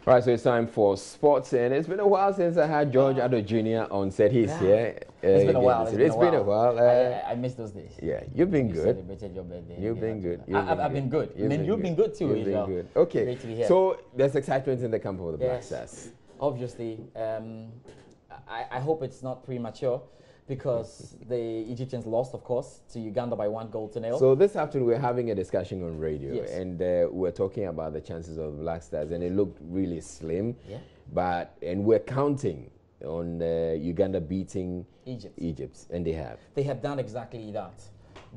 All right, so it's time for sports, and it's been a while since I had George Addo Jr. on set. He's here. It's been a while. It's been a while. I miss those days. Yeah, you've been You good. celebrated your birthday. You've been good. I've been good. You've been good too. You've been good. Okay. Great to be here. So there's excitement in the camp of the Black Stars. Obviously, I hope it's not premature because the Egyptians lost, of course, to Uganda by 1-0. So this afternoon we're having a discussion on radio, Yes. and we're talking about the chances of the Black Stars, and it looked really slim. Yeah. And we're counting on Uganda beating Egypt, and they have. They have done exactly that.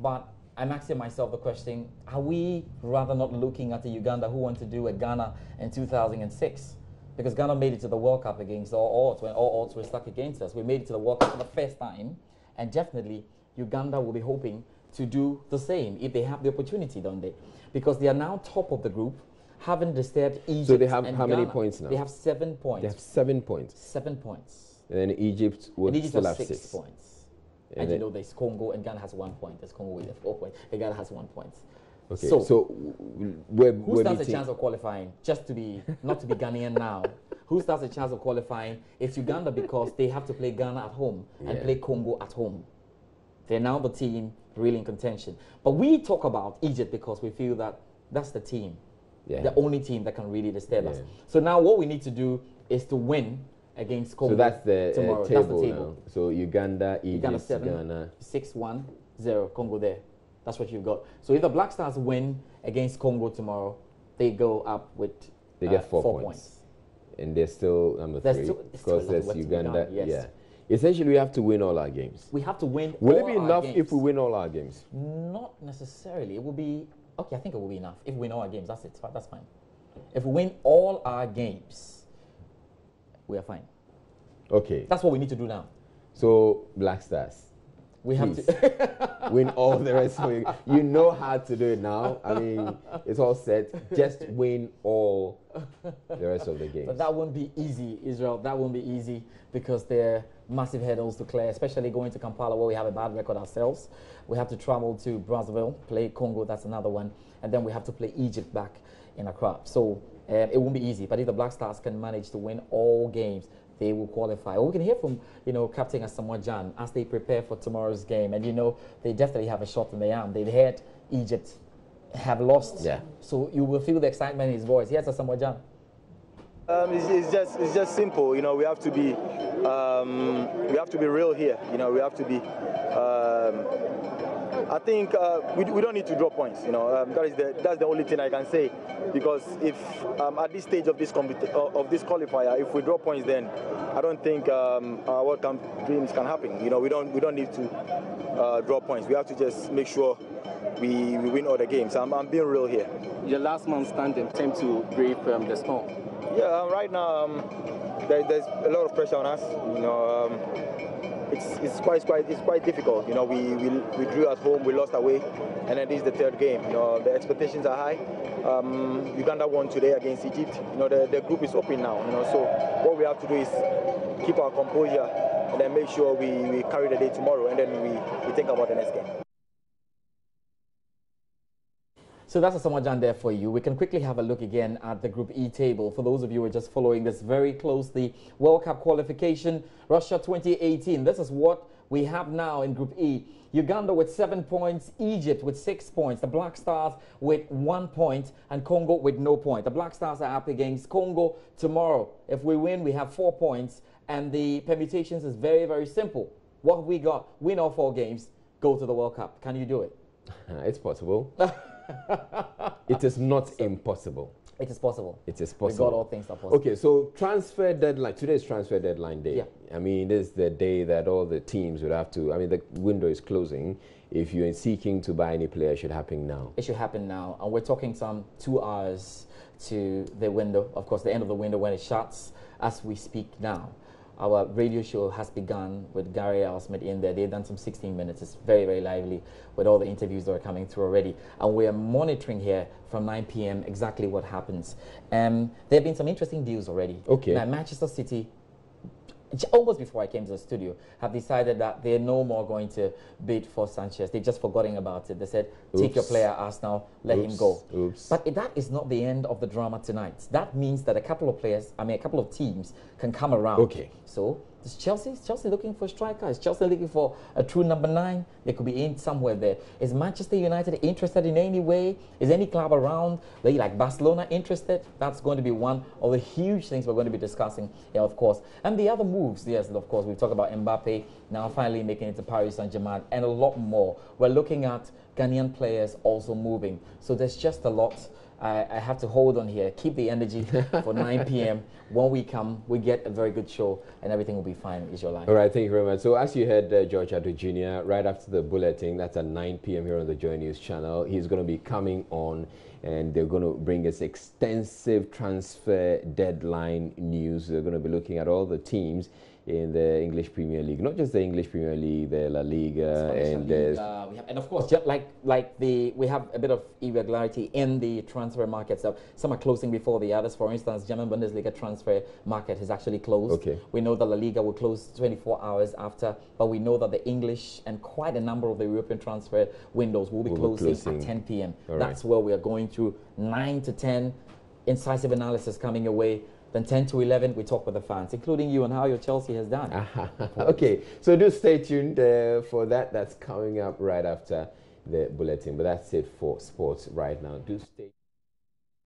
But I'm asking myself the question: are we rather not looking at the Uganda who went to do a Ghana in 2006? Because Ghana made it to the World Cup against all odds, when all odds were stuck against us. We made it to the World Cup for the first time, and definitely Uganda will be hoping to do the same if they have the opportunity, don't they? Because they are now top of the group, haven't disturbed Egypt. So they have and how many Ghana. points now? They have 7 points. They have 7 points. 7 points. And then Egypt would Egypt still has have 6 points. And then you know there's Congo, and Ghana has 1 point. There's Congo with 4 points. And Ghana has 1 point. Okay, so who stands a chance of qualifying? Just to be not to be Ghanaian now. Who stands a chance of qualifying? It's Uganda because they have to play Ghana at home and play Congo at home. They're now the team really in contention. But we talk about Egypt because we feel that that's the team, the only team that can really disturb us. So now what we need to do is to win against Congo. So that's the tomorrow. Table that's the table. now. So Uganda, Egypt, 7, Ghana. 6-1-0, Congo there. That's what you've got. So if the Black Stars win against Congo tomorrow, they go up with they get 4 points. And they're still number 3 because there's Uganda. Yeah. Essentially, we have to win all our games. We have to win Will all it be our enough games. if we win all our games? Not necessarily. It will be... Okay, I think it will be enough. If we win all our games, that's it. That's fine. If we win all our games, we are fine. Okay. That's what we need to do now. So, Black Stars. We have to win all the rest of it. You know how to do it now. I mean, it's all set. Just win all the rest of the games. But that won't be easy, Israel. That won't be easy because there are massive hurdles to clear, especially going to Kampala where we have a bad record ourselves. We have to travel to Brazzaville, play Congo, that's another one. And then we have to play Egypt back in Accra. So it won't be easy. But if the Black Stars can manage to win all games, they will qualify. Well, we can hear from, Captain Asamoah Gyan as they prepare for tomorrow's game. And, they definitely have a shot in the arm. They've had Egypt have lost. Yeah. So you will feel the excitement in his voice. Here's Asamoah Gyan. It's just simple. We have to be real here. We have to be. I think we don't need to draw points. That's the only thing I can say, because if at this stage of this qualifier, if we draw points, then I don't think our World Cup dreams can happen. We don't need to draw points. We have to just make sure we win all the games. I'm being real here. Your last man standing attempt to brave the storm. Yeah, right now there's a lot of pressure on us. It's quite difficult. We drew at home, we lost away, and then this is the third game. The expectations are high. Uganda won today against Egypt. The group is open now. So what we have to do is keep our composure and then make sure we carry the day tomorrow, and then we think about the next game. So that's Asamoah Gyan there for you. We can quickly have a look again at the Group E table. For those of you who are just following this very closely, World Cup qualification, Russia 2018. This is what we have now in Group E. Uganda with 7 points, Egypt with 6 points, the Black Stars with 1 point, and Congo with no point. The Black Stars are up against Congo tomorrow. If we win, we have 4 points, and the permutations is very, very simple. What have we got? Win all 4 games, go to the World Cup. Can you do it? It's possible. It is not impossible. It is possible. It is possible. We got all things are possible. Okay, so transfer deadline. Today is transfer deadline day. Yeah. I mean, this is the day that all the teams would have to. I mean, the window is closing. If you're seeking to buy any player, it should happen now. It should happen now. And we're talking some 2 hours to the window. Of course, the end of the window when it shuts as we speak now. Our radio show has begun with Gary Elsmith in there. They've done some 16 minutes. It's very, very lively with all the interviews that are coming through already. And we are monitoring here from 9 p.m. exactly what happens. There have been some interesting deals already. Okay. Now, Manchester City almost before I came to the studio, have decided that they're no more going to bid for Sanchez. They've just forgotten about it. They said, take your player, Arsenal, let him go. But that is not the end of the drama tonight. That means that a couple of teams can come around. Okay. So, is Chelsea looking for a striker? Is Chelsea looking for a true number 9? They could be in somewhere there. Is Manchester United interested in any way? Is any club around, like Barcelona, interested? That's going to be one of the huge things we're going to be discussing here, of course. And the other moves, yes, of course, we've talked about Mbappe now finally making it to Paris Saint-Germain and a lot more. We're looking at Ghanaian players also moving. So there's just a lot. I have to hold on here, keep the energy for 9 p.m. When we come, we get a very good show and everything will be fine. Is your life. All right, thank you very much. So as you heard George Addo Jr., right after the bulletin, that's at 9 p.m. here on the Joy News channel, he's going to be coming on and they're going to bring us extensive transfer deadline news. They're going to be looking at all the teams in the English Premier League, not just the English Premier League, the La Liga, and and of course, just we have a bit of irregularity in the transfer market. So some are closing before the others. For instance, German Bundesliga transfer market has actually closed. Okay. We know that La Liga will close 24 hours after, but we know that the English and quite a number of the European transfer windows will be closing at 10 p.m. That's where we are going through 9 to 10 incisive analysis coming away. Then 10 to 11, we talk with the fans, including you, on how your Chelsea has done. Okay, so do stay tuned for that. That's coming up right after the bulletin. But that's it for sports right now. Do stay